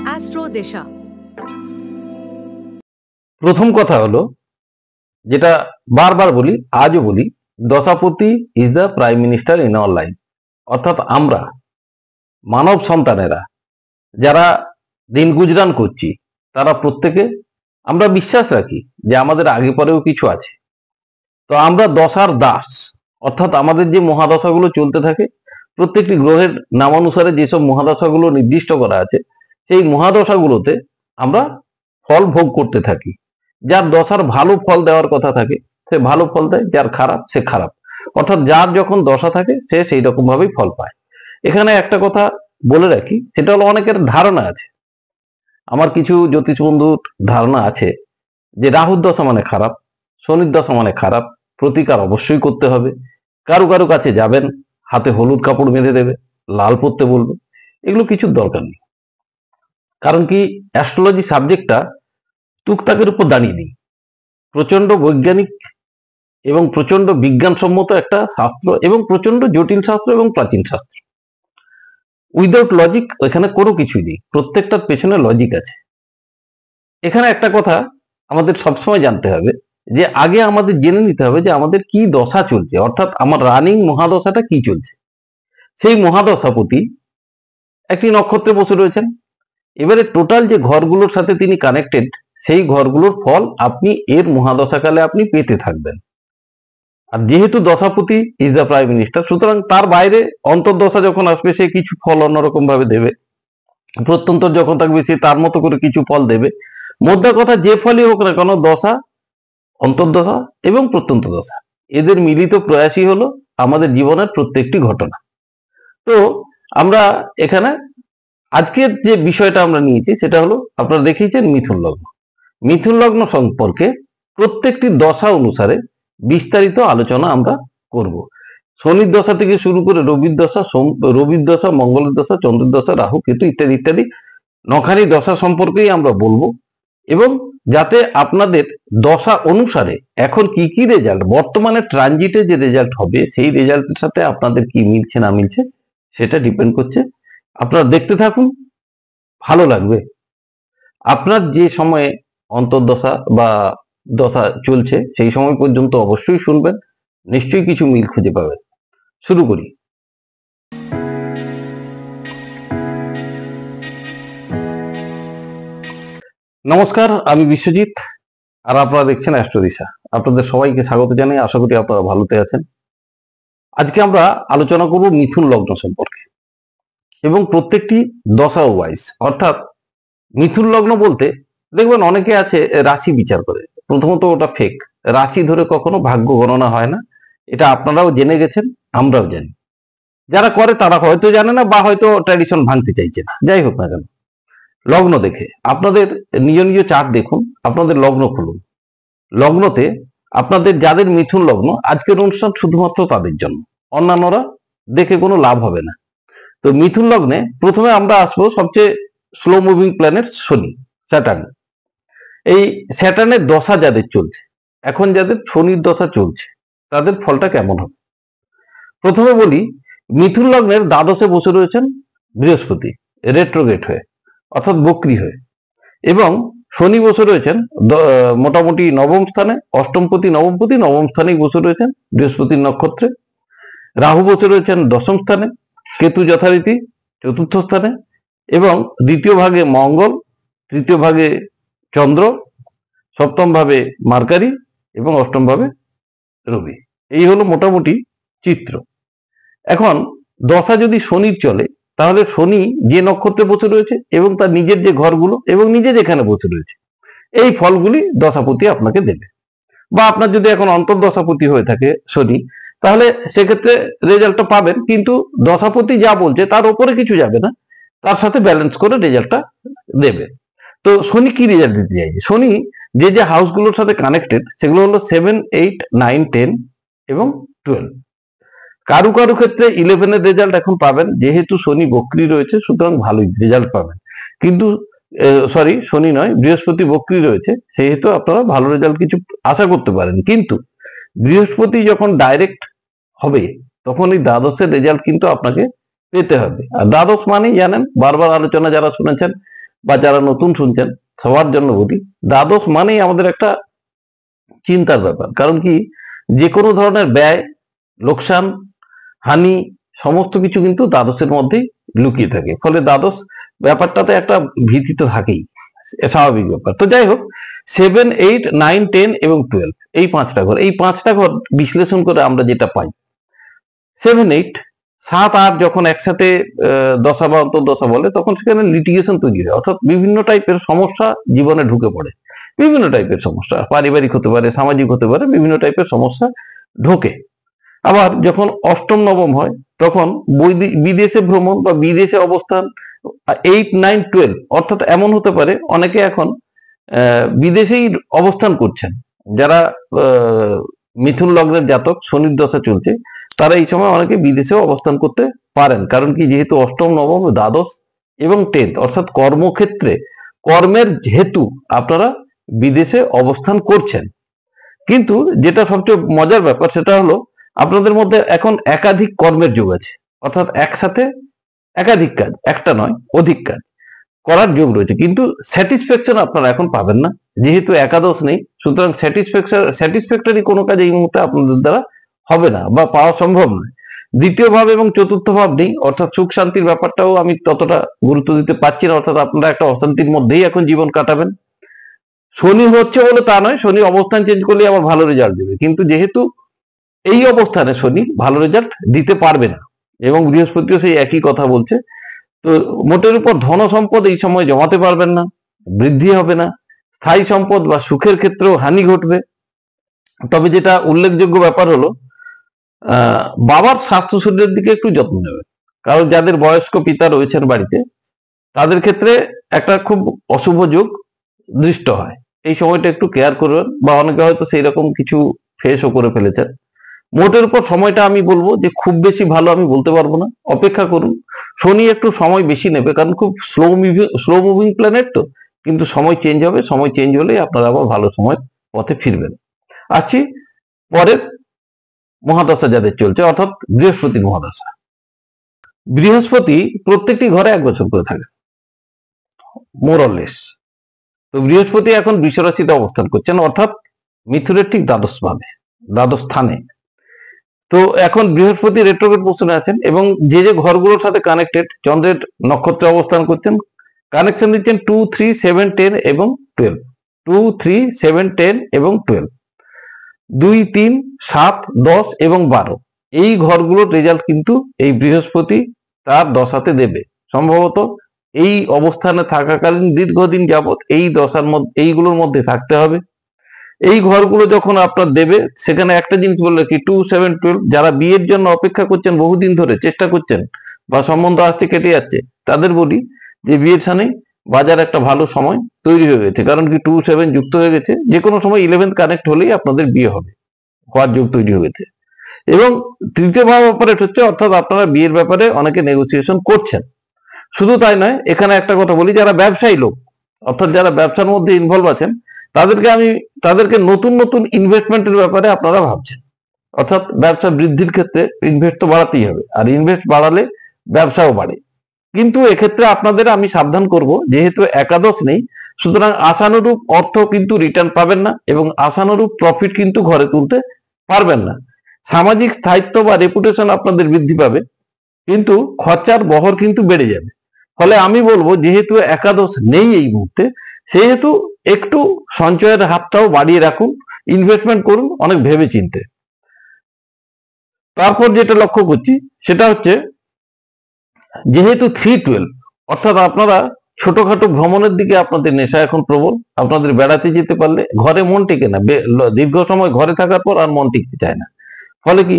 Astro দিশা। প্রথম কথা হলো, যেটা বারবার বলি, আজও বলি, দশাপতি is the prime minister in our life. অর্থাৎ আমরা মানব সন্তানেরা যারা দিন গুজরান করছি, তারা প্রত্যেকে আমরা বিশ্বাস রাখি যে আমাদের আগে পরেও কিছু আছে। তো আমরা দশার দাস, অর্থাৎ আমাদের যে মহাদশাগুলো চলতে থাকে, প্রত্যেকটি গ্রহের নামানুসারে যেসব মহাদশাগুলো নির্দিষ্ট করা আছে, সেই মহাদশাগুলোতে আমরা ফল ভোগ করতে থাকি। যার দশার ভালো ফল দেওয়ার কথা থাকে সে ভালো ফল দেয়, যার খারাপ সে খারাপ। অর্থাৎ যার যখন দশা থাকে সে সেই রকম ভাবেই ফল পায়। এখানে একটা কথা বলে রাখি, সেটা হলো অনেকের ধারণা আছে, আমার কিছু জ্যোতিষ বন্ধুর ধারণা আছে যে রাহুর দশা মানে খারাপ, শনির দশা মানে খারাপ, প্রতিকার অবশ্যই করতে হবে, কারো কারো কাছে যাবেন, হাতে হলুদ কাপড় বেঁধে দেবে, লাল পরতে বলবে। এগুলো কিছুর দরকার নেই। কারণ কি, অ্যাস্ট্রোলজি সাবজেক্টটা টুকটাকের উপর দাঁড়িয়ে নেই। প্রচন্ড বৈজ্ঞানিক এবং প্রচন্ড বিজ্ঞানসম্মত একটা শাস্ত্র, এবং প্রচন্ড জটিল শাস্ত্র এবং প্রাচীন শাস্ত্র। উইদাউট লজিক এখানে কোনো কিছুই নেই, প্রত্যেকটার পেছনে লজিক আছে। এখানে একটা কথা আমাদের সবসময় জানতে হবে, যে আগে আমাদের জেনে নিতে হবে যে আমাদের কি দশা চলছে, অর্থাৎ আমার রানিং মহাদশাটা কি চলছে। সেই মহাদশাপতি একটি নক্ষত্রে বসে রয়েছেন। এবারে টোটাল যে ঘরগুলোর সাথে তিনি কানেক্টেড, সেই ঘরগুলোর ফল আপনি এর মহাদশাকালে আপনি পেতে থাকবেন। আর যেহেতু দশাপতি ইজ দ্য প্রাইম মিনিস্টার, সুতরাং তার বাইরে অন্তর্দশা যখন আসবে সে কিছু ফল অন্যরকম ভাবে দেবে, প্রত্যন্তর যখন থাকবে সে তার মতো করে কিছু ফল দেবে। মোদ্দা কথা, যে ফলই হোক না কেন, দশা, অন্তর্দশা এবং প্রত্যন্ত দশা, এদের মিলিত প্রয়াসই হলো আমাদের জীবনের প্রত্যেকটি ঘটনা। তো আমরা এখানে আজকের যে বিষয়টা আমরা নিয়েছি সেটা হলো, আপনারা দেখিয়েছেন মিথুন লগ্ন। মিথুন লগ্ন সম্পর্কে প্রত্যেকটি দশা অনুসারে বিস্তারিত আলোচনা আমরা করব। শনির দশা থেকে শুরু করে রবির দশা, মঙ্গলের দশা, চন্দ্রের দশা, রাহু কেতু ইত্যাদি ইত্যাদি নখানি দশা সম্পর্কেই আমরা বলবো। এবং যাতে আপনাদের দশা অনুসারে এখন কি কি রেজাল্ট, বর্তমানে ট্রানজিটে যে রেজাল্ট হবে, সেই রেজাল্টের সাথে আপনাদের কি মিলছে না মিলছে সেটা ডিপেন্ড করছে। আপনারা দেখতে থাকুন, ভালো লাগবে। আপনার যে সময়ে অন্তর্দশা বা দশা চলছে সেই সময় পর্যন্ত অবশ্যই শুনবেন, নিশ্চয়ই কিছু মিল খুঁজে পাবেন। শুরু করি। নমস্কার, আমি বিশ্বজিৎ, আর আপনারা দেখছেন অ্যাস্ট্রো দিশা। আপনাদের সবাইকে স্বাগত জানাই, আশা করি আপনারা ভালোতে আছেন। আজকে আমরা আলোচনা করব মিথুন লগ্ন সম্পর্কে এবং প্রত্যেকটি দশা ওয়াইজ। অর্থাৎ মিথুন লগ্ন বলতে দেখবেন অনেকে আছে রাশি বিচার করে, প্রথমত ওটা ফেক। রাশি ধরে কখনো ভাগ্য গণনা হয় না, এটা আপনারাও জেনে গেছেন, আমরাও জানি। যারা করে তারা হয়তো জানে না, বা হয়তো ট্র্যাডিশন ভাঙতে চাইছে না। যাই হোক না কেন, লগ্ন দেখে আপনাদের নিজ নিজ চার্ট দেখুন, আপনাদের লগ্ন খুলুন। লগ্নতে আপনাদের যাদের মিথুন লগ্ন, আজকের অনুষ্ঠান শুধুমাত্র তাদের জন্য, অন্যান্যরা দেখে কোনো লাভ হবে না। তো মিথুন লগ্নে প্রথমে আমরা আসবো সবচেয়ে স্লো মুভিং প্ল্যানেট শনি, স্যাটার্ন। এই স্যাটার্নের দশা যাদের চলছে, এখন যাদের শনির দশা চলছে, তাদের ফলটা কেমন হবে। প্রথমে বলি, মিথুন লগ্নের দ্বাদশে বসে রয়েছেন বৃহস্পতি, রেট্রোগেট হয়ে, অর্থাৎ বক্রী হয়ে। এবং শনি বসে রয়েছেন মোটামুটি নবম স্থানে, অষ্টমপতি নবমপতি নবম স্থানেই বসে রয়েছেন বৃহস্পতির নক্ষত্রে। রাহু বসে রয়েছেন দশম স্থানে, কেতু যথারীতি চতুর্থ স্থানে, এবং দ্বিতীয় ভাগে মঙ্গল, তৃতীয় ভাগে চন্দ্র, সপ্তম ভাবে মার্কারি এবং অষ্টম ভাবে রবি। এই হলো মোটামুটি চিত্র। এখন দশা যদি শনির চলে, তাহলে শনি যে নক্ষত্রে বসে রয়েছে এবং তার নিজের যে ঘরগুলো এবং নিজে যেখানে বসে রয়েছে, এই ফলগুলি দশাপতি আপনাকে দেবে। বা আপনার যদি এখন অন্তর্দশাপতি হয়ে থাকে শনি, তাহলে সেক্ষেত্রে রেজাল্টটা পাবেন, কিন্তু দশাপতি যা বলছে তার উপরে কিছু যাবে না, তার সাথে ব্যালেন্স করে রেজাল্টটা দেবে। তো শনি কি রেজাল্ট দিতে চাইছে? শনি যে যে হাউসগুলোর সাথে কানেক্টেড, সেগুলো হলো 7, 8, 9, 10 এবং 12। কারু কারু ক্ষেত্রে 11-এর রেজাল্ট এখন পাবেন, যেহেতু শনি বক্রী রয়েছে, সুতরাং ভালোই রেজাল্ট পাবেন। কিন্তু শনি নয়, বৃহস্পতি বক্রী রয়েছে, সেহেতু আপনারা ভালো রেজাল্ট কিছু আশা করতে পারেন। কিন্তু বৃহস্পতি যখন ডাইরেক্ট হবে, তখন এই দ্বাদশের রেজাল্ট কিন্তু আপনাকে পেতে হবে। আর দ্বাদশ মানেই জানেন, বারবার আলোচনা যারা শুনেছেন, বা যারা নতুন শুনছেন সবার জন্য বলি, দ্বাদশ মানেই আমাদের একটা চিন্তার ব্যাপার। কারণ কি, যে কোনো ধরনের ব্যয়, লোকসান, হানি সমস্ত কিছু কিন্তু দ্বাদশের মধ্যেই লুকিয়ে থাকে। ফলে দ্বাদশ ব্যাপারটাতে একটা ভীতি তো থাকেই, স্বাভাবিক ব্যাপার। তো যাই হোক, 7, 8, 9, 10 এবং 12 এই পাঁচটা ঘর বিশ্লেষণ করে আমরা যেটা পাই, 7, 8, 7, 8 যখন একসাথে দশা বা অন্তর্দশা বলে, তখন সেখানে লিটিগেশন তৈরি হয়, অর্থাৎ বিভিন্ন টাইপের সমস্যা জীবনে ঢুকে পড়ে। বিভিন্ন টাইপের সমস্যা, পারিবারিক হতে পারে, সামাজিক হতে পারে, বিভিন্ন টাইপের সমস্যা ঢোকে। আবার যখন অষ্টম নবম হয়, তখন বিদেশে ভ্রমণ বা বিদেশে অবস্থান, 8, 9, 12 অর্থাৎ এমন হতে পারে অনেকে এখন বিদেশেই অবস্থান করছেন। যারা মিথুন লগ্নের জাতক, শনির দশা চলছে, তারা এই সময় অনেকে বিদেশেও অবস্থান করতে পারেন। কারণ কি, যেহেতু অষ্টম, নবম, দ্বাদশ এবং 10 অর্থাৎ কর্মক্ষেত্রে কর্মের হেতু আপনারা বিদেশে অবস্থান করছেন। কিন্তু যেটা সবচেয়ে মজার ব্যাপার, সেটা হলো আপনাদের মধ্যে এখন একাধিক কর্মের যোগ আছে, অর্থাৎ একসাথে একাধিক কাজ, একটা নয় অধিক কাজ করার যোগ রয়েছে। কিন্তু স্যাটিসফ্যাকশন আপনারা এখন পাবেন না, যেহেতু একাদশ নেই। সুতরাং স্যাটিসফ্যাক্টরি কোনো কাজ এই মুহূর্তে আপনাদের দ্বারা হবে না বা পাওয়া সম্ভব নয়। দ্বিতীয় ভাব এবং চতুর্থ ভাব নেই, অর্থাৎ সুখ শান্তির ব্যাপারটাও আমি ততটা গুরুত্ব দিতে পারছি না, অর্থাৎ আপনারা একটা অশান্তির মধ্যেই এখন জীবন কাটাবেন। শনি হচ্ছে বলে তা নয়, শনি অবস্থান চেঞ্জ করলে আবার ভালো রেজাল্ট দেবে, কিন্তু যেহেতু এই অবস্থানে শনি ভালো রেজাল্ট দিতে পারবে না, এবং বৃহস্পতিও সেই একই কথা বলছে। তো মোটের উপর ধন সম্পদ এই সময় জমাতে পারবেন না, বৃদ্ধি হবে না, স্থায়ী সম্পদ বা সুখের ক্ষেত্রেও হানি ঘটবে। তবে যেটা উল্লেখযোগ্য ব্যাপার হলো, বাবার স্বাস্থ্য শরীরের দিকে একটু যত্ন নেবেন। কারণ যাদের বয়স্ক পিতা রয়েছেন বাড়িতে, তাদের ক্ষেত্রে একটা খুব অশুভ যোগ দৃষ্ট হয়। এই সময়টা একটু কেয়ার করবেন, বা অনেকে হয়তো সেই রকম কিছু ফেসও করে ফেলেছেন। মোটের উপর সময়টা আমি বলবো যে খুব বেশি ভালো আমি বলতে পারবো না, অপেক্ষা করুন। শনি একটু সময় বেশি নেবে, কারণ খুব স্লো মুভিং প্ল্যানেট তো, কিন্তু সময় চেঞ্জ হবে। সময় চেঞ্জ হলেই আপনারা আবার ভালো সময় পথে ফিরবেন। আসছি পরের মহাদশা যাদের চলছে, অর্থাৎ বৃহস্পতির মহাদশা। বৃহস্পতি প্রত্যেকটি ঘরে 1 বছর করে থাকে, মোরলেস। তো বৃহস্পতি এখন বৃষ রাশিতে অবস্থান করছেন, অর্থাৎ মিথুনের ঠিক দ্বাদশ ভাবে, দ্বাদশ স্থানে। তো এখন বৃহস্পতি রেট্রোগ্রেড পোজিশনে আছেন, এবং যে যে ঘরগুলোর সাথে কানেক্টেড, চন্দ্রের নক্ষত্রে অবস্থান করছেন, কানেকশন দিচ্ছেন 2, 3, 7, 10 এবং 12। 2, 3, 7, 10 এবং 12, 2, 3, 7, 10 এবং 12 এই ঘরগুলোর রেজাল্ট কিন্তু এই বৃহস্পতি তার দশাতে দেবে। সম্ভবত এই অবস্থানে থাকাকালীন দীর্ঘদিন যাবৎ এই দশার মধ্যে, এইগুলোর মধ্যে থাকতে হবে। এই ঘরগুলো যখন আপনার দেবে, সেখানে একটা জিনিস বললে কি, 2, 7, 12 যারা বিয়ের জন্য অপেক্ষা করছেন, বহুদিন ধরে চেষ্টা করছেন, বা সম্বন্ধ আসতে কেটে যাচ্ছে, তাদের বলি যে বিয়ের সামনে বাজার একটা ভালো সময় তৈরি হয়ে গেছে। কারণ কি, 2, 7 যুক্ত হয়ে গেছে, যে কোনো সময় 11th কানেক্ট হলেই আপনাদের বিয়ে হবে, হওয়ার যোগ তৈরি হয়ে গেছে। এবং তৃতীয় ভাব অপারেট হচ্ছে, অর্থাৎ আপনারা বিয়ের ব্যাপারে অনেকে নেগোসিয়েশন করছেন। শুধু তাই নয়, এখানে একটা কথা বলি, যারা ব্যবসায়ী লোক, অর্থাৎ যারা ব্যবসার মধ্যে ইনভলভ আছেন, তাদেরকে নতুন নতুন ইনভেস্টমেন্টের ব্যাপারে আপনারা ভাবছেন। অর্থাৎ ব্যবসা বৃদ্ধির ক্ষেত্রে ইনভেস্ট তো বাড়াতেই হবে, আর ইনভেস্ট বাড়ালে ব্যবসাও বাড়ে। কিন্তু এক্ষেত্রে আপনাদের আমি সাবধান করব, যেহেতু একাদশ নেই, সুতরাং আশানুরূপ অর্থ কিন্তু রিটার্ন পাবেন না, এবং আশানুরূপ প্রফিট কিন্তু ঘরে তুলতে পারবেন না। সামাজিক স্থায়িত্ব বা রেপুটেশন আপনাদের বৃদ্ধি পাবে, কিন্তু খরচার বহর কিন্তু বেড়ে যাবে। ফলে আমি বলবো, যেহেতু একাদশ নেই এই মুহূর্তে, সেহেতু একটু সঞ্চয়ের হাতটাও বাড়িয়ে রাখুন, ইনভেস্টমেন্ট করুন অনেক ভেবে চিনতে। তারপর যেটা লক্ষ্য করছি, সেটা হচ্ছে, যেহেতু 3, 12 অর্থাৎ আপনারা ছোটখাটো ভ্রমণের দিকে আপনাদের নেশা এখন প্রবল। আপনাদের বেড়াতে যেতে পারলে ঘরে মন টেকে না, দীর্ঘ সময় ঘরে থাকার পর আর মন টিকতে চায় না। ফলে কি,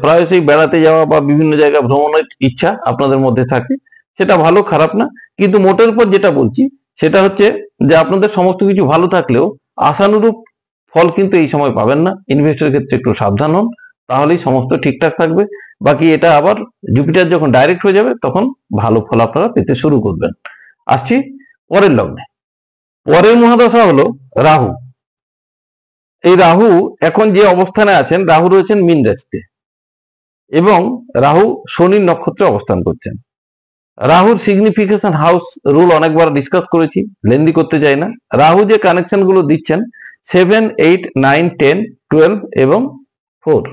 প্রায়শই বেড়াতে যাওয়া বা বিভিন্ন জায়গা ভ্রমণের ইচ্ছা আপনাদের মধ্যে থাকে। সেটা ভালো, খারাপ না, কিন্তু মোটের উপর যেটা বলছি, সেটা হচ্ছে যে আপনাদের সমস্ত কিছু ভালো থাকলেও আশানুরূপ ফল কিন্তু এই সময় পাবেন না। ইনভেস্টের ক্ষেত্রে একটু সাবধান হন, তাহলেই সমস্ত ঠিকঠাক থাকবে। বাকি এটা আবার জুপিটার যখন ডাইরেক্ট হয়ে যাবে, তখন ভালো ফল আপনারা পেতে শুরু করবেন। আসছি পরের লগ্নে। পরের মহাদশা হলো রাহু। এই রাহু এখন যে অবস্থানে আছেন, রাহু রয়েছেন মীন রাশিতে, এবং রাহু শনির নক্ষত্রে অবস্থান করছেন। রাহুর সিগনিফিকেশন হাউস রুল অনেকবার ডিসকাস করেছি, লেন্দি করতে চাই না। রাহু যে কানেকশন গুলো দিচ্ছেন 7, 8, 9, 10, 12 এবং 4,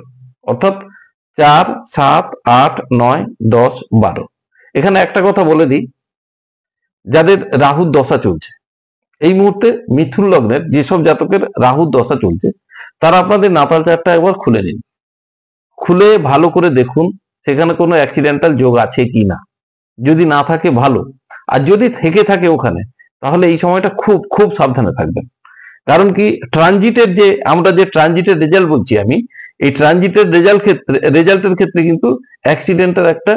অর্থাৎ 4, 7, 8, 9, 10, 12। এখানে একটা কথা বলে দিই, যাদের রাহুর দশা চলছে এই মুহূর্তে, মিথুন লগ্নের যেসব জাতকের রাহুর দশা চলছে, তারা আপনাদের নাতাল চার্টটা একবার খুলে নিন, খুলে ভালো করে দেখুন সেখানে কোনো অ্যাক্সিডেন্টাল যোগ আছে কি না। যদি না থাকে ভালো, আর যদি থেকে থাকে ওখানে, তাহলে এই সময়টা খুব খুব সাবধানে থাকবেন। কারণ কি, ট্রানজিটের যে আমরা যে ট্রানজিটের রেজাল্ট বলছি আমি, এই ট্রানজিটের রেজাল্টের ক্ষেত্রে কিন্তু অ্যাক্সিডেন্টের একটা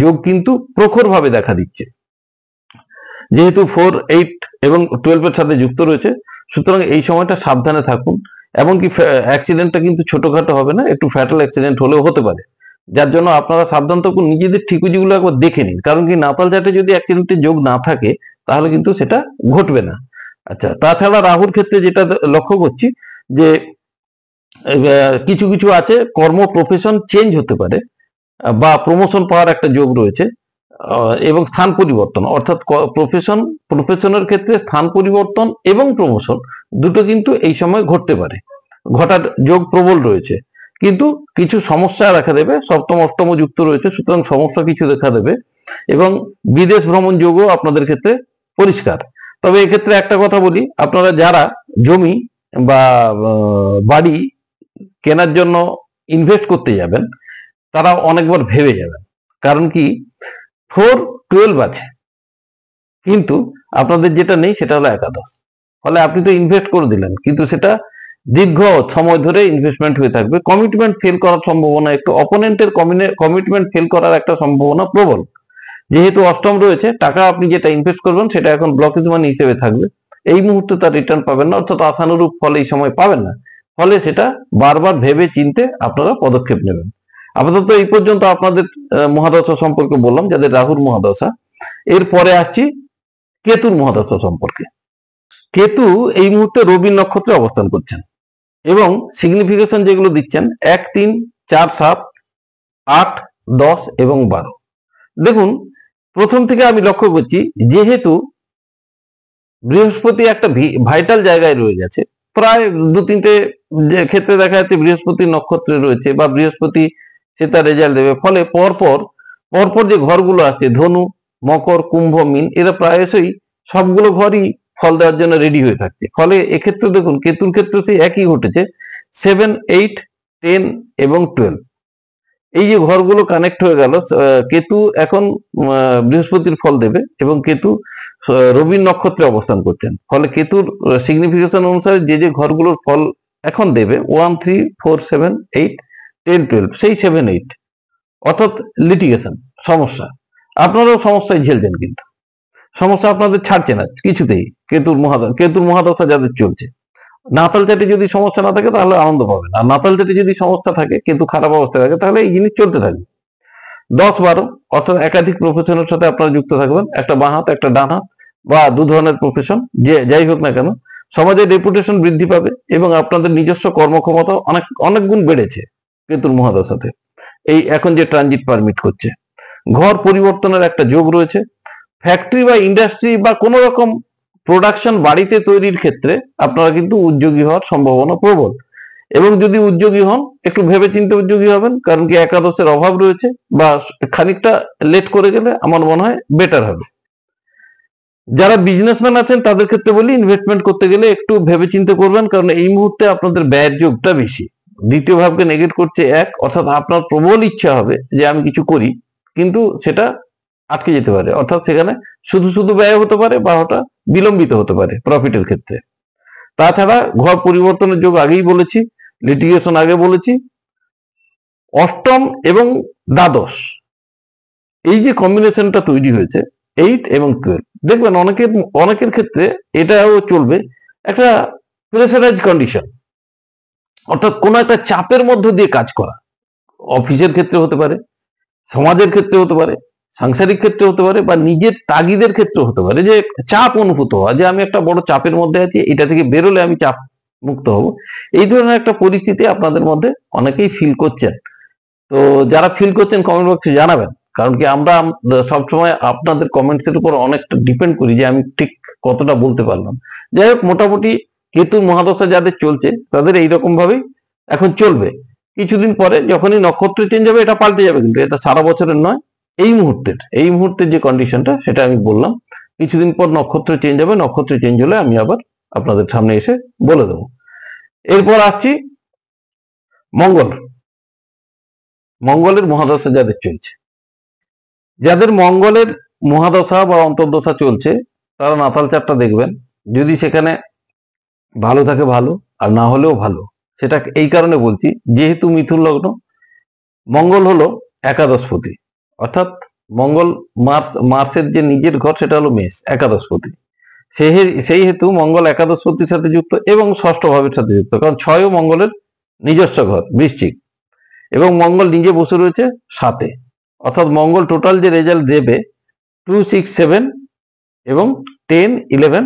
যোগ কিন্তু প্রখর ভাবে দেখা দিচ্ছে, যেহেতু 4, 8 এবং 12 এর সাথে যুক্ত রয়েছে। সুতরাং এই সময়টা সাবধানে থাকুন। এমনকি অ্যাক্সিডেন্টটা কিন্তু ছোটখাটো হবে না, একটু ফ্যাটাল অ্যাক্সিডেন্ট হলেও হতে পারে, যার জন্য আপনারা সাবধান থাকুন। নিজেদের ঠিকুজিগুলো একবার দেখে নিন, কারণ কি নাতাল চার্টে যদি অ্যাক্সিডেন্টের যোগ না থাকে তাহলে কিন্তু সেটা ঘটবে না। আচ্ছা, তাছাড়া রাহুর ক্ষেত্রে যেটা লক্ষ্য করছি যে কিছু কিছু আছে, কর্ম প্রফেশন চেঞ্জ হতে পারে বা প্রমোশন পাওয়ার একটা যোগ রয়েছে, এবং স্থান পরিবর্তন, অর্থাৎ প্রফেশনের ক্ষেত্রে স্থান পরিবর্তন এবং প্রমোশন দুটো কিন্তু এই সময় ঘটতে পারে, ঘটার যোগ প্রবল রয়েছে। কিন্তু কিছু সমস্যা দেখা দেবে, সপ্তম অষ্টম যুক্ত রয়েছে, সুতরাং সমস্যা কিছু দেখা দেবে, এবং বিদেশ ভ্রমণ যোগও আপনাদের ক্ষেত্রে পরিষ্কার। তবে এক্ষেত্রে একটা কথা বলি, আপনারা যারা জমি বা বাড়ি কেনার জন্য ইনভেস্ট করতে যাবেন, তারা অনেকবার ভেবে যাবেন। কারণ কি, 4, 12 আছে, কিন্তু আপনাদের যেটা নেই সেটা হলো একাদশ। ফলে আপনি তো ইনভেস্ট করে দিলেন, কিন্তু সেটা দীর্ঘ সময় ধরে ইনভেস্টমেন্ট হয়ে থাকবে, কমিটমেন্ট ফেল করার সম্ভাবনা, একটু অপোনেন্টের কমিটমেন্ট ফেল করার একটা সম্ভাবনা প্রবল। যেহেতু অষ্টম রয়েছে, টাকা আপনি যেটা ইনভেস্ট করবেন সেটা এখন ব্লকেজ মানি হিসেবে থাকবে, এই মুহূর্তে তার রিটার্ন পাবেন না, অর্থাৎ আশানুরূপ ফল এই সময় পাবেন না। ফলে সেটা বারবার ভেবে চিনতে আপনারা পদক্ষেপ নেবেন। আপাতত এই পর্যন্ত আপনাদের মহাদশা সম্পর্কে বললাম, যাদের রাহুর মহাদশা। এরপরে আসছি কেতুর মহাদশা সম্পর্কে। কেতু এই মুহূর্তে রবি নক্ষত্রে অবস্থান করছেন এবং সিগনিফিকেশন যেগুলো দিচ্ছেন 1, 3, 4, 7, 8, 10 এবং 12। দেখুন, প্রথম থেকে আমি লক্ষ্য করছি, যেহেতু বৃহস্পতি একটা ভাইটাল জায়গায় রয়ে গেছে, প্রায় 2-3টে ক্ষেত্রে দেখা যাচ্ছে বৃহস্পতি নক্ষত্রে রয়েছে বা বৃহস্পতি সে তার রেজাল্ট দেবে। ফলে পরপর পরপর যে ঘরগুলো আসছে, ধনু, মকর, কুম্ভ, মীন, এরা প্রায়শই সবগুলো ঘরই ফল দেওয়ার জন্য রেডি হয়ে থাকছে। ফলে এক্ষেত্রে দেখুন, কেতুর ক্ষেত্রে সেই একই ঘটেছে, 7, 8, 10 এবং 12, এই যে ঘরগুলো কানেক্ট হয়ে গেল। কেতু এখন বৃহস্পতির ফল দেবে এবং কেতু রবির নক্ষত্রে অবস্থান করছেন। ফলে কেতুর সিগনিফিকেশন অনুসারে যে যে ঘরগুলোর ফল এখন দেবে 1, 3, 4, 7, 8, 10, 12, সেই 7, 8, অর্থাৎ লিটিগেশন, সমস্যা। আপনারাও সমস্যায় ঝেলছেন, কিন্তু সমস্যা আপনাদের ছাড়ছে না কিছুতেই। কেতুর মহাদশা যাদের চলছে, নাতাল চাটে যদি সমস্যা না থাকে তাহলে আনন্দ পাবেন, আর নাতাল চাটে যদি সমস্যা থাকে কিন্তু খারাপ অবস্থায় থাকে, তাহলে এই জিনিস চলতে থাকবে। 10, 12, অর্থাৎ একাধিক প্রফেশনের সাথে আপনারা যুক্ত থাকবেন, একটা বাঁ হাত একটা ডান হাত বা দু ধরনের প্রফেশন, যে যাই হোক না কেন, সমাজের রেপুটেশন বৃদ্ধি পাবে এবং আপনাদের নিজস্ব কর্মক্ষমতা অনেক অনেক গুণ বেড়েছে কেতুর মহাদশাতে। এই এখন যে ট্রানজিট পারমিট করছে, ঘর পরিবর্তনের একটা যোগ রয়েছে। ফ্যাক্টরি বা ইন্ডাস্ট্রি বা কোনো রকম প্রোডাকশন বাড়িতে তৈরির ক্ষেত্রে আপনারা কিন্তু উদ্যোগী হওয়ার সম্ভাবনা প্রবল, এবং যদি উদ্যোগী হন একটু ভেবে চিন্তে উদ্যোগী হবেন, কারণ কি একাদশের অভাব রয়েছে, বা খানিকটা লেট করে গেলে আমার মনে হয় বেটার হবে। যারা বিজনেসম্যান আছেন তাদের ক্ষেত্রে বলি, ইনভেস্টমেন্ট করতে গেলে একটু ভেবে চিন্তে করবেন, কারণ এই মুহূর্তে আপনাদের ব্যয়ের যোগটা বেশি। দ্বিতীয় ভাবকে নেগেট করছে 1, অর্থাৎ আপনার প্রবল ইচ্ছা হবে যে আমি কিছু করি, কিন্তু সেটা আটকে যেতে পারে, অর্থাৎ সেখানে শুধু শুধু ব্যয় হতে পারে বা ওটা বিলম্বিত হতে পারে প্রফিটের ক্ষেত্রে। তাছাড়া ঘর পরিবর্তনের যোগ আগেই বলেছি, লিটিগেশন আগে বলেছি, অষ্টম এবং দ্বাদশ, এই যে কম্বিনেশনটা তৈরি হয়েছে 8 এবং 12, দেখবেন অনেকের ক্ষেত্রে এটাও চলবে একটা প্রেসারাইজ কন্ডিশন, অর্থাৎ কোনো একটা চাপের মধ্য দিয়ে কাজ করা। অফিসের ক্ষেত্রে হতে পারে, সমাজের ক্ষেত্রে হতে পারে, সাংসারিক ক্ষেত্রে হতে পারে, বা নিজের তাগিদের ক্ষেত্রে হতে পারে, যে চাপ অনুভূত হওয়া, যে আমি একটা বড় চাপের মধ্যে আছি, এটা থেকে বেরোলে আমি চাপ মুক্ত হব। এই ধরনের একটা পরিস্থিতি আপনাদের মধ্যে অনেকেই ফিল করছেন। তো যারা ফিল করছেন কমেন্ট বক্সে জানাবেন, কারণ কি আমরা সবসময় আপনাদের কমেন্টসের উপর অনেকটা ডিপেন্ড করি যে আমি ঠিক কতটা বলতে পারলাম। যাই হোক, মোটামুটি কেতুর মহাদশা যাদের চলছে তাদের এইরকম ভাবেই এখন চলবে। কিছুদিন পরে যখনই নক্ষত্র চেঞ্জ হবে এটা পাল্টে যাবে, কিন্তু এটা সারা বছরের নয়, এই মুহূর্তের যে কন্ডিশনটা সেটা আমি বললাম। কিছুদিন পর নক্ষত্র চেঞ্জ হবে, নক্ষত্র চেঞ্জ হলে আমি আবার আপনাদের সামনে এসে বলে দেবো। এরপর আসছি মঙ্গলের মহাদশা যাদের চলছে, যাদের মঙ্গলের মহাদশা বা অন্তর্দশা চলছে তারা নাতাল চারটা দেখবেন। যদি সেখানে ভালো থাকে ভালো, আর না হলেও ভালো। সেটা এই কারণে বলছি, যেহেতু মিথুন লগ্ন, মঙ্গল হলো একাদশপতি, অর্থাৎ মঙ্গল মার্সের যে নিজের ঘর সেটা হলো মেষ, একাদশপতি। সেই হেতু মঙ্গল একাদশপতির সাথে যুক্ত এবং ষষ্ঠ ভাবের সাথে যুক্ত, কারণ ছয়ও মঙ্গলের নিজস্ব ঘর বৃশ্চিক, এবং মঙ্গল নিজে বসে রয়েছে সাথে। অর্থাৎ মঙ্গল টোটাল যে রেজাল্ট দেবে 2, 6, 7 এবং 10, 11,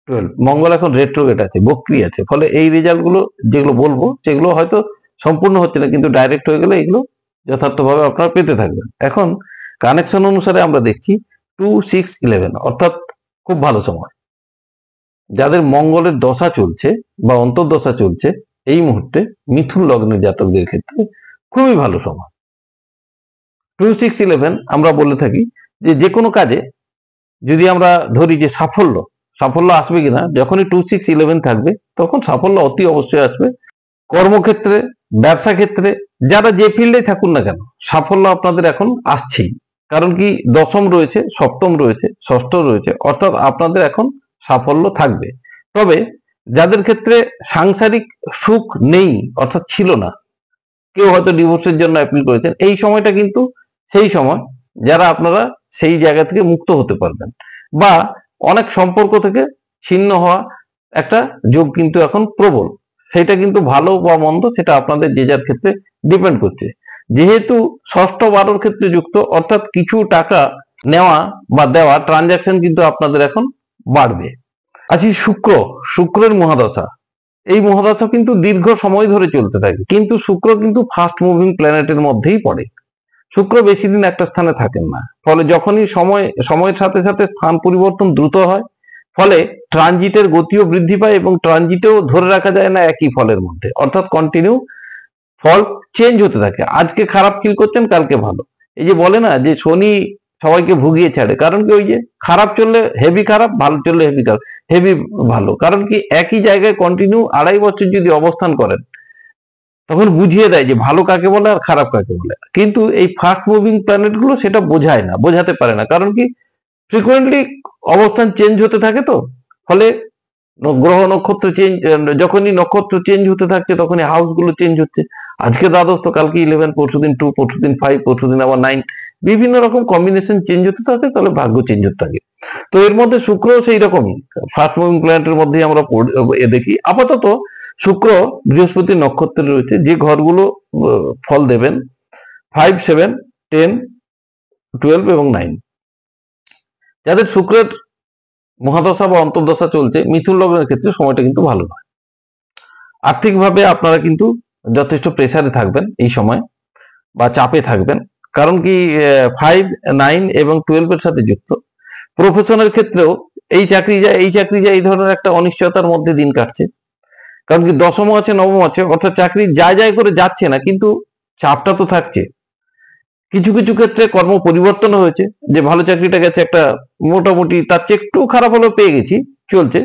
12, মঙ্গল এখন রেট্রোগেট আছে, বক্রি আছে। ফলে এই রেজাল্টগুলো যেগুলো বলবো সেগুলো হয়তো সম্পূর্ণ হচ্ছে না, কিন্তু ডাইরেক্ট হয়ে গেলে এগুলো যথার্থভাবে আপনারা পেতে থাকবেন। এখন কানেকশন অনুসারে আমরা দেখছি 2, 6, 11, অর্থাৎ খুব ভালো সময়। যাদের মঙ্গলের দশা চলছে বা অন্তর্দশা চলছে এই মুহূর্তে মিথুন লগ্নের জাতকদের ক্ষেত্রে খুবই ভালো সময়। 2, 6, 11 আমরা বলে থাকি যে কোনো কাজে যদি আমরা ধরি যে সাফল্য আসবে কিনা, যখনই 2, 6, 11 থাকবে তখন সাফল্য অতি অবশ্যই আসবে। কর্মক্ষেত্রে, ব্যবসা ক্ষেত্রে, যারা যে ফিল্ডে থাকুন না কেন, সাফল্য আপনাদের এখন আসছেই। কারণ কি, দশম রয়েছে, সপ্তম রয়েছে, ষষ্ঠ রয়েছে, অর্থাৎ আপনাদের এখন সাফল্য থাকবে। তবে যাদের ক্ষেত্রে সাংসারিক সুখ নেই, অর্থাৎ ছিল না, কেউ হয়তো ডিভোর্সের জন্য অ্যাপিল করেছেন, এই সময়টা কিন্তু সেই সময় যারা আপনারা সেই জায়গা থেকে মুক্ত হতে পারবেন, বা অনেক সম্পর্ক থেকে ছিন্ন হওয়া একটা যোগ কিন্তু এখন প্রবল। সেটা কিন্তু ভালো বা মন্দ সেটা আপনাদের যে যার ক্ষেত্রে ডিপেন্ড করছে। যেহেতু ষষ্ঠ 12 ক্ষেত্রে যুক্ত, অর্থাৎ কিছু টাকা নেওয়া বা দেওয়া ট্রানজাকশন কিন্তু আপনাদের এখন বাড়বে। আসি শুক্রের মহাদশা। এই মহাদশা কিন্তু দীর্ঘ সময় ধরে চলতে থাকে, কিন্তু শুক্র কিন্তু ফাস্ট মুভিং প্ল্যানেটের মধ্যেই পড়ে। শুক্র বেশি দিন একটা স্থানে থাকেন না, ফলে যখনই সময়ের সাথে সাথে স্থান পরিবর্তন দ্রুত হয়, ফলে ট্রানজিটের গতিও বৃদ্ধি পায় এবং ট্রানজিটেও ধরে রাখা যায় না একই ফলের মধ্যে, অর্থাৎ কন্টিনিউ ফল চেঞ্জ হতে থাকে। আজকে খারাপ ফিল করছেন, কালকে ভালো। এই যে বলে না যে শনি সবাইকে ভুগিয়ে ছাড়ে, কারণ কি, ওই যে খারাপ চললে হেভি খারাপ, ভালো চললে হেভি ভালো। কারণ কি, একই জায়গায় কন্টিনিউ 2.5 বছর যদি অবস্থান করেন তখন বুঝিয়ে দেয় যে ভালো কাকে বলে আর খারাপ কাকে বলে। কিন্তু এই ফাস্ট মুভিং প্ল্যানেট গুলো সেটা বোঝাতে পারে না। কারণ কি, ফ্রিকুয়েন্টলি অবস্থান চেঞ্জ হতে থাকে, তো ফলে গ্রহ নক্ষত্র চেঞ্জ, যখনই নক্ষত্র চেঞ্জ হতে থাকছে তখনই হাউস গুলো চেঞ্জ হচ্ছে। আজকে দ্বাদশ, তো কালকে 11, পরশুদিন 2, পরশুদিন 5, পরশুদিন আবার 9, বিভিন্ন রকম কম্বিনেশন চেঞ্জ হতে থাকে, তাহলে ভাগ্য চেঞ্জ হতে থাকে। তো এর মধ্যে শুক্র সেই রকমই ফাস্ট মুভিং প্ল্যানেটের মধ্যেই আমরা দেখি। আপাতত শুক্র বৃহস্পতি নক্ষত্রে রয়েছে, যে ঘরগুলো ফল দেবেন 5, 7, 10, 12 এবং 9। যাদের শুক্রের মহাদশা বা অন্তর্দশা চলছে মিথুন লগ্নের ক্ষেত্রে সময়টা কিন্তু ভালো নয়। আর্থিকভাবে আপনারা কিন্তু যথেষ্ট প্রেসারে থাকবেন এই সময়, বা চাপে থাকবেন। কারণ কি, 5, 9 এবং 12 এর সাথে যুক্ত। প্রফেশনের ক্ষেত্রেও এই চাকরি যায় এই ধরনের একটা অনিশ্চয়তার মধ্যে দিন কাটছে। কারণ কি, দশম আছে, নবম আছে, অর্থাৎ চাকরি যায় করে যাচ্ছে না, কিন্তু চাপটা তো থাকছে। কিছু কিছু ক্ষেত্রে কর্ম পরিবর্তন হয়েছে, যে ভালো চাকরিটা গেছে একটা মোটামুটি তার চেয়ে একটু খারাপ হলেও পেয়ে গেছি, চলছে।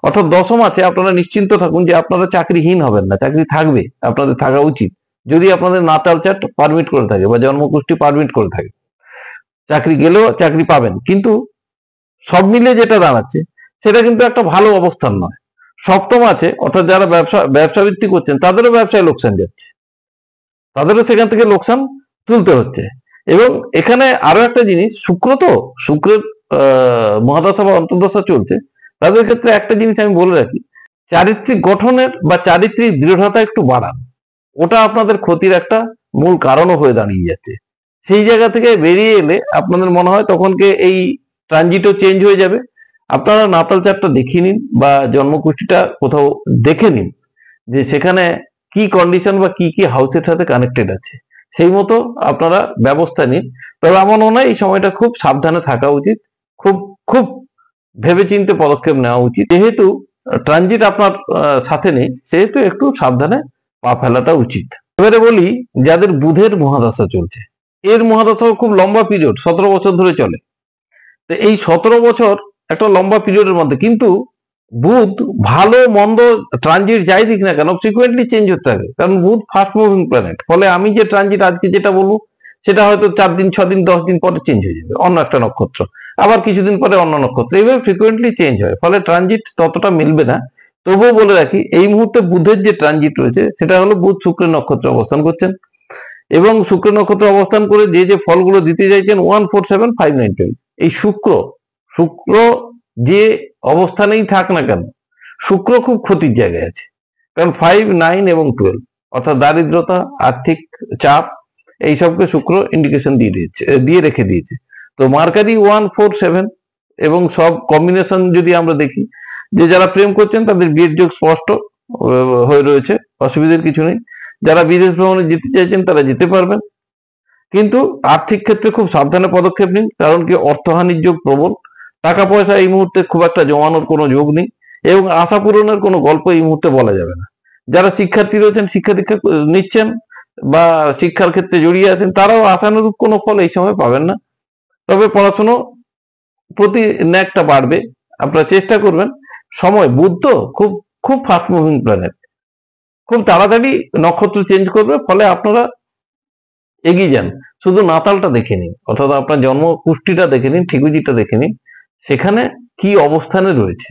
অর্থাৎ দশম আছে, আপনারা নিশ্চিন্ত থাকুন যে আপনারা চাকরিহীন হবেন না, চাকরি থাকবে, আপনাদের থাকা উচিত, যদি আপনাদের নাতাল চার্ট পারমিট করে থাকে বা জন্মকুষ্টি পারমিট করে থাকে। চাকরি গেলেও চাকরি পাবেন, কিন্তু সব মিলিয়ে যেটা দাঁড়াচ্ছে সেটা কিন্তু একটা ভালো অবস্থান নয়। সপ্তম আছে, অর্থাৎ যারা ব্যবসা ভিত্তি করছেন তাদেরও ব্যবসায় লোকসান যাচ্ছে, তাদেরও সেখান থেকে লোকসান তুলতে হচ্ছে। এবং এখানে আরো একটা জিনিস, শুক্রের মহাদশা বা অন্তর্দশা চলছে, তাদের ক্ষেত্রে একটা জিনিস আমি বলে রাখি, চারিত্রিক গঠনের বা চারিত্রিক দৃঢ়তা একটু বাড়ান, ওটা আপনাদের ক্ষতির একটা মূল কারণও হয়ে দাঁড়িয়ে যাচ্ছে। সেই জায়গা থেকে বেরিয়ে এলে আপনাদের মনে হয় তখনকে এই ট্রানজিটও চেঞ্জ হয়ে যাবে। আপনারা নাতাল চার্টটা দেখিয়ে নিন বা জন্মকুষ্ঠিটা কোথাও দেখে নিন যে সেখানে কি কন্ডিশন বা কি হাউসের সাথে কানেক্টেড আছে। সেই মতো আপনারা ব্যবস্থা নিন। তবে আমার মনে হয় এই সময়টা খুব সাবধানে থাকা উচিত, খুব খুব ভেবেচিন্তে পদক্ষেপ নেওয়া উচিত। যেহেতু ট্রানজিট আপনার সাথে নেই, সেহেতু একটু সাবধানে পা ফেলাটা উচিত। এবারে বলি যাদের বুধের মহাদশা চলছে, এর মহাদশা খুব লম্বা পিরিয়ড, 17 বছর ধরে চলে। তো এই 17 বছর একটা লম্বা পিরিয়ডের মধ্যে কিন্তু বুধ ভালো মন্দ ট্রানজিট যাই দিক না কেন ফ্রিকুয়েন্টলি চেঞ্জ হতে থাকে, কারণ বুধ ফাস্ট মুভিং প্ল্যানেট। ফলে আমি যে ট্রানজিট আজকে যেটা বলবো সেটা হয়তো 4 দিন 6 দিন 10 দিন পরে চেঞ্জ হয়ে যাবে অন্য একটা নক্ষত্র, আবার কিছুদিন পরে অন্য নক্ষত্র, এইভাবে ফ্রিকুয়েন্টলি চেঞ্জ হয়। ফলে ট্রানজিট ততটা মিলবে না। তবুও বলে রাখি এই মুহূর্তে বুধের যে ট্রানজিট রয়েছে সেটা হলো বুধ শুক্রের নক্ষত্রে অবস্থান করছেন, এবং শুক্র নক্ষত্রে অবস্থান করে যে যে ফলগুলো দিতে চাইছেন 147,592, এই শুক্র শুক্র যে অবস্থানেই থাক না কেন শুক্র খুব ক্ষতির জায়গায় আছে। কারণ 5, 9 এবং 12 অর্থাৎ দারিদ্রতা, আর্থিক চাপ, এইসবকে শুক্র ইন্ডিকেশন দিয়ে রেখে দিয়েছে। তো মার্কারি 147 এবং সব কম্বিনেশন যদি আমরা দেখি, যে যারা প্রেম করছেন তাদের বিয়ের যোগ স্পষ্ট হয়ে রয়েছে, অসুবিধার কিছু নেই। যারা বিদেশ ভ্রমণে যেতে চাইছেন তারা যেতে পারবেন, কিন্তু আর্থিক ক্ষেত্রে খুব সাবধানে পদক্ষেপ নিন, কারণ কি অর্থহানির যোগ প্রবল। টাকা পয়সা এই মুহূর্তে খুব একটা জমানোর কোনো যোগ নেই, এবং আশা পূরণের কোনো গল্প এই মুহূর্তে বলা যাবে না। যারা শিক্ষার্থী রয়েছেন, শিক্ষা দীক্ষা নিচ্ছেন বা শিক্ষার ক্ষেত্রে জড়িয়ে আছেন, তারাও আশানুরূপ কোনো ফল এই সময় পাবেন না। তবে পড়াশুনো প্রতি ন্যাকটা বাড়বে, আপনারা চেষ্টা করবেন। সময় বুধ তো খুব খুব ফাস্ট মুভিং প্ল্যানেট, খুব তাড়াতাড়ি নক্ষত্র চেঞ্জ করবে, ফলে আপনারা এগিয়ে যান। শুধু নাতালটা দেখে নিন, অর্থাৎ আপনার জন্ম কুষ্টিটা দেখে নিন, ঠিকুজিটা দেখে নিন, সেখানে কি অবস্থানে রয়েছে,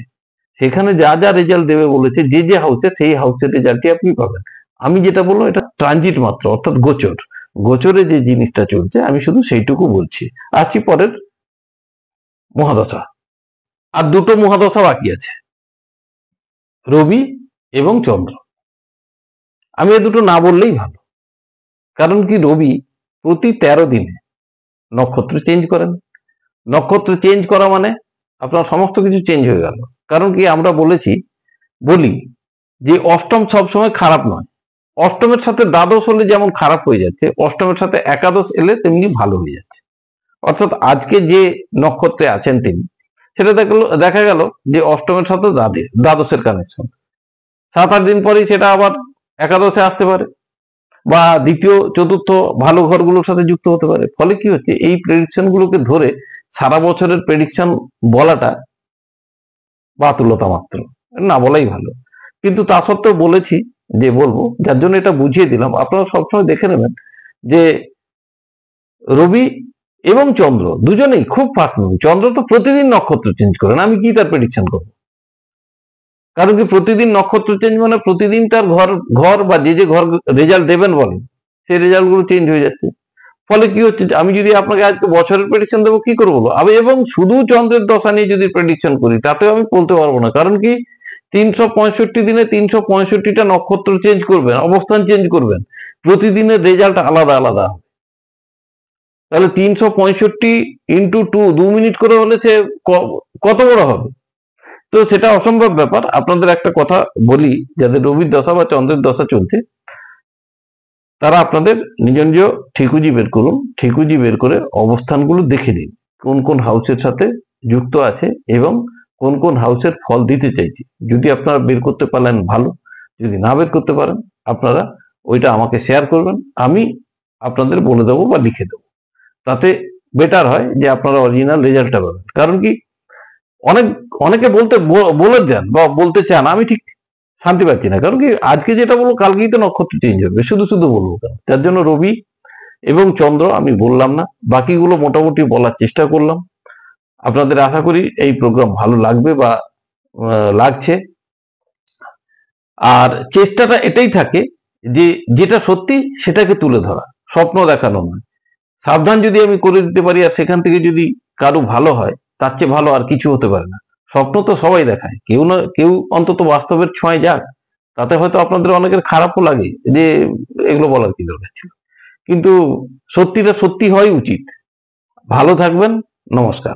সেখানে যা যা রেজাল্ট দেবে বলেছে যে যে হাউসে, সেই হাউসের রেজাল্টই আপনি পাবেন। আমি যেটা বলবো এটা ট্রানজিট মাত্র, অর্থাৎ গোচর, গোচরে যে জিনিসটা চলছে আমি শুধু সেইটুকু বলছি। আসছি পরের মহাদশা। আর দুটো মহাদশা বাকি আছে, রবি এবং চন্দ্র। আমি এ দুটো না বললেই ভালো, কারণ কি রবি প্রতি 13 দিনে নক্ষত্র চেঞ্জ করেন। নক্ষত্র চেঞ্জ করা মানে আপনার সমস্ত কিছু চেঞ্জ হয়ে গেল। কারণ কি আমরা বলি যে অষ্টম সবসময় খারাপ নয়, অষ্টমের সাথে দ্বাদশ হলে যেমন খারাপ হয়ে যাচ্ছে, অষ্টমের সাথে একাদশ এলে তেমনি ভালো হয়ে যাচ্ছে। অর্থাৎ আজকে যে নক্ষত্রে আছেন তিনি, সেটা দেখা গেল যে অষ্টমের সাথে দ্বাদশের কানেকশন, 7-8 দিন পরেই সেটা আবার একাদশে আসতে পারে, বা দ্বিতীয় চতুর্থ ভালো ঘরগুলোর সাথে যুক্ত হতে পারে। ফলে কি হচ্ছে, এই প্রেডিকশন গুলোকে ধরে সারা বছরের প্রেডিকশন বলাটা বাতুলতা মাত্র, না বলাই ভালো। কিন্তু তা সত্ত্বেও বলেছি যে বলবো, যার জন্য এটা বুঝিয়ে দিলাম। আপনারা সবসময় দেখে নেবেন যে রবি এবং চন্দ্র দুজনেই খুব ফাস্ট মুভি। চন্দ্র তো প্রতিদিন নক্ষত্র চেঞ্জ করেন, আমি কি তার প্রেডিকশন করবো? কারণ কি প্রতিদিন নক্ষত্র চেঞ্জ মানে প্রতিদিন তার ঘর বা যে ঘর রেজাল্ট দেবেন বলেন, সেই রেজাল্ট গুলো চেঞ্জ হয়ে যাচ্ছে। ফলে কি হচ্ছে, আমি যদি আপনাকে আজকে বছরের প্রেডিকশন দেবো, কি করে বলবো? আমি এবং শুধু চন্দ্রের দশা নিয়ে যদি প্রেডিকশন করি, তাতেও আমি বলতে পারবো না। কারণ কি 365 দিনে 365টা নক্ষত্র চেঞ্জ করবেন, অবস্থান চেঞ্জ করবেন, প্রতিদিনের রেজাল্ট আলাদা আলাদা। তাহলে 365 ইন্টু 2 মিনিট করে হলে সে কত বড় হবে? তো সেটা অসম্ভব ব্যাপার। আপনাদের একটা কথা বলি, যাদের রবির দশা বা চন্দ্রের দশা চলছে, তারা আপনাদের নিজ নিজ ঠিকুজি বের করুন, ঠিকুজি বের করে অবস্থানগুলো দেখে নিন, কোন কোন হাউসের সাথে যুক্ত আছে এবং কোন কোন হাউসের ফল দিতে চাইছে। যদি আপনারা বের করতে পারলেন ভালো, যদি না বের করতে পারেন আপনারা ওইটা আমাকে শেয়ার করবেন, আমি আপনাদের বলে দেবো বা লিখে দেবো। তাতে বেটার হয় যে আপনারা অরিজিনাল রেজাল্টটা পাবেন। কারণ কি অনেকে বলে দেন বা বলতে চান, আমি ঠিক শান্তি পাচ্ছি না। কারণ কি আজকে যেটা বলবো কালকেই তো নক্ষত্র চেঞ্জ হবে, শুধু শুধু বলবো কেন? যার জন্য রবি এবং চন্দ্র আমি বললাম না, বাকিগুলো মোটামুটি বলার চেষ্টা করলাম। আপনাদের আশা করি এই প্রোগ্রাম ভালো লাগবে বা লাগছে। আর চেষ্টাটা এটাই থাকে যে যেটা সত্যি সেটাকে তুলে ধরা, স্বপ্ন দেখানো নয়। সাবধান যদি আমি করে দিতে পারি আর সেখান থেকে যদি কারো ভালো হয়, তার চেয়ে ভালো আর কিছু হতে পারে না। স্বপ্ন তো সবাই দেখায়, কেউ না কেউ অন্তত বাস্তবের ছোঁয়ায় যাক, তাতে হয়তো আপনাদের অনেকের খারাপও লাগে যে এগুলো বলার কি দরকার ছিল। কিন্তু সত্যিটা সত্যি হওয়াই উচিত। ভালো থাকবেন, নমস্কার।